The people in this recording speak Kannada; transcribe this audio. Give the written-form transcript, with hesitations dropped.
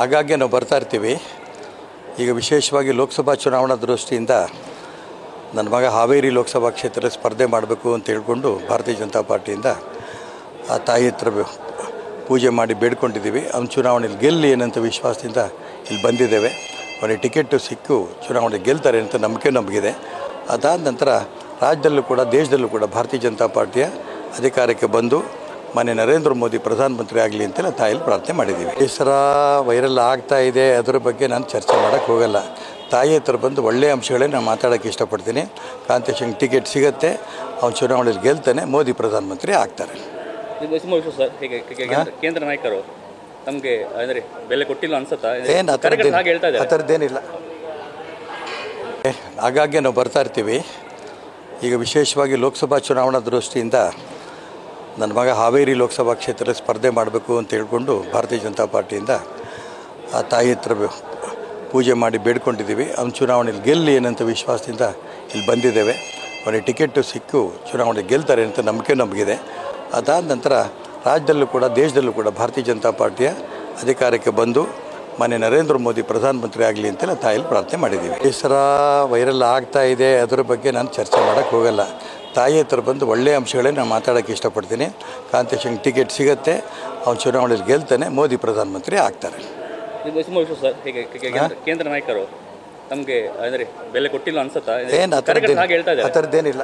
ಆಗಾಗ್ಗೆ ನಾವು ಬರ್ತಾ ಇರ್ತೀವಿ. ಈಗ ವಿಶೇಷವಾಗಿ ಲೋಕಸಭಾ ಚುನಾವಣಾ ದೃಷ್ಟಿಯಿಂದ ನನ್ನ ಮಗ ಹಾವೇರಿ ಲೋಕಸಭಾ ಕ್ಷೇತ್ರದಲ್ಲಿ ಸ್ಪರ್ಧೆ ಮಾಡಬೇಕು ಅಂತ ಹೇಳ್ಕೊಂಡು ಭಾರತೀಯ ಜನತಾ ಪಾರ್ಟಿಯಿಂದ ಆ ತಾಯಿ ಹತ್ರ ಪೂಜೆ ಮಾಡಿ ಬೇಡ್ಕೊಂಡಿದ್ದೀವಿ. ಅವ್ನು ಚುನಾವಣೆಯಲ್ಲಿ ಗೆಲ್ಲಿ ಏನಂತ ವಿಶ್ವಾಸದಿಂದ ಇಲ್ಲಿ ಬಂದಿದ್ದೇವೆ. ಅವನಿಗೆ ಟಿಕೆಟು ಸಿಕ್ಕು ಚುನಾವಣೆ ಗೆಲ್ತಾರೆ ಅಂತ ನಂಬಿಕೆ ನಮಗಿದೆ. ಅದಾದ ನಂತರ ರಾಜ್ಯದಲ್ಲೂ ಕೂಡ ದೇಶದಲ್ಲೂ ಕೂಡ ಭಾರತೀಯ ಜನತಾ ಪಾರ್ಟಿಯ ಅಧಿಕಾರಕ್ಕೆ ಬಂದು ಮಾನ್ಯ ನರೇಂದ್ರ ಮೋದಿ ಪ್ರಧಾನಮಂತ್ರಿ ಆಗಲಿ ಅಂತೆಲ್ಲ ತಾಯಲ್ಲಿ ಪ್ರಾರ್ಥನೆ ಮಾಡಿದ್ದೀವಿ. ಪರಿಸರ ವೈರಲ್ ಆಗ್ತಾ ಇದೆ, ಅದರ ಬಗ್ಗೆ ನಾನು ಚರ್ಚೆ ಮಾಡೋಕ್ಕೆ ಹೋಗಲ್ಲ. ತಾಯಿ ಹತ್ರ ಬಂದು ಒಳ್ಳೆಯ ಅಂಶಗಳೇ ನಾನು ಮಾತಾಡೋಕ್ಕೆ ಇಷ್ಟಪಡ್ತೀನಿ. ಕಾಂತೇಶಂಗೆ ಟಿಕೆಟ್ ಸಿಗುತ್ತೆ, ಅವ್ನು ಚುನಾವಣೆಯಲ್ಲಿ ಗೆಲ್ತಾನೆ, ಮೋದಿ ಪ್ರಧಾನಮಂತ್ರಿ ಆಗ್ತಾರೆ. ಸರ್ ಹೇಗೆ ಕೇಂದ್ರ ನಾಯಕರು ನಮಗೆ ಅಂದರೆ ಬೆಲೆ ಕೊಟ್ಟಿಲ್ಲ ಅನ್ಸುತ್ತಾ? ಏನು ಆ ಥರದ್ದೇನಿಲ್ಲ. ಆಗಾಗ್ಗೆ ನಾವು ಬರ್ತಾ ಇರ್ತೀವಿ. ಈಗ ವಿಶೇಷವಾಗಿ ಲೋಕಸಭಾ ಚುನಾವಣಾ ದೃಷ್ಟಿಯಿಂದ ನನ್ನ ಮಗ ಹಾವೇರಿ ಲೋಕಸಭಾ ಕ್ಷೇತ್ರದಲ್ಲಿ ಸ್ಪರ್ಧೆ ಮಾಡಬೇಕು ಅಂತ ಹೇಳ್ಕೊಂಡು ಭಾರತೀಯ ಜನತಾ ಪಾರ್ಟಿಯಿಂದ ಆ ತಾಯಿ ಹತ್ರ ಪೂಜೆ ಮಾಡಿ ಬೇಡ್ಕೊಂಡಿದ್ದೀವಿ. ಅವ್ನು ಚುನಾವಣೆಯಲ್ಲಿ ಗೆಲ್ಲಿ ಏನಂತ ವಿಶ್ವಾಸದಿಂದ ಇಲ್ಲಿ ಬಂದಿದ್ದೇವೆ. ಅವನಿಗೆ ಟಿಕೆಟು ಸಿಕ್ಕು ಚುನಾವಣೆ ಗೆಲ್ತಾರೆ ಅಂತ ನಂಬಿಕೆ ನಮಗಿದೆ. ಅದಾದ ನಂತರ ರಾಜ್ಯದಲ್ಲೂ ಕೂಡ ದೇಶದಲ್ಲೂ ಕೂಡ ಭಾರತೀಯ ಜನತಾ ಪಾರ್ಟಿಯ ಅಧಿಕಾರಕ್ಕೆ ಬಂದು ಮಾನ್ಯ ನರೇಂದ್ರ ಮೋದಿ ಪ್ರಧಾನಮಂತ್ರಿ ಆಗಲಿ ಅಂತೆಲ್ಲ ತಾಯಲ್ಲಿ ಪ್ರಾರ್ಥನೆ ಮಾಡಿದ್ದೀವಿ. ಪರಿಸರ ವೈರಲ್ ಆಗ್ತಾ ಇದೆ, ಅದರ ಬಗ್ಗೆ ನಾನು ಚರ್ಚೆ ಮಾಡೋಕ್ಕೆ ಹೋಗಲ್ಲ. ತಾಯಿ ಹತ್ರ ಬಂದು ಒಳ್ಳೆಯ ಅಂಶಗಳೇ ನಾನು ಮಾತಾಡೋಕ್ಕೆ ಇಷ್ಟಪಡ್ತೀನಿ. ಕಾಂತೇಶಂಗೆ ಟಿಕೆಟ್ ಸಿಗುತ್ತೆ, ಅವ್ನು ಚುನಾವಣೆಯಲ್ಲಿ ಗೆಲ್ತಾನೆ, ಮೋದಿ ಪ್ರಧಾನಮಂತ್ರಿ ಆಗ್ತಾರೆ. ಸರ್ ಹೇಗೆ ಕೇಂದ್ರ ನಾಯಕರು ನಮಗೆ ಅಂದರೆ ಬೆಲೆ ಕೊಟ್ಟಿಲ್ಲ ಅನ್ಸುತ್ತಾ? ಏನು ಆ ಥರದ್ದೇನಿಲ್ಲ.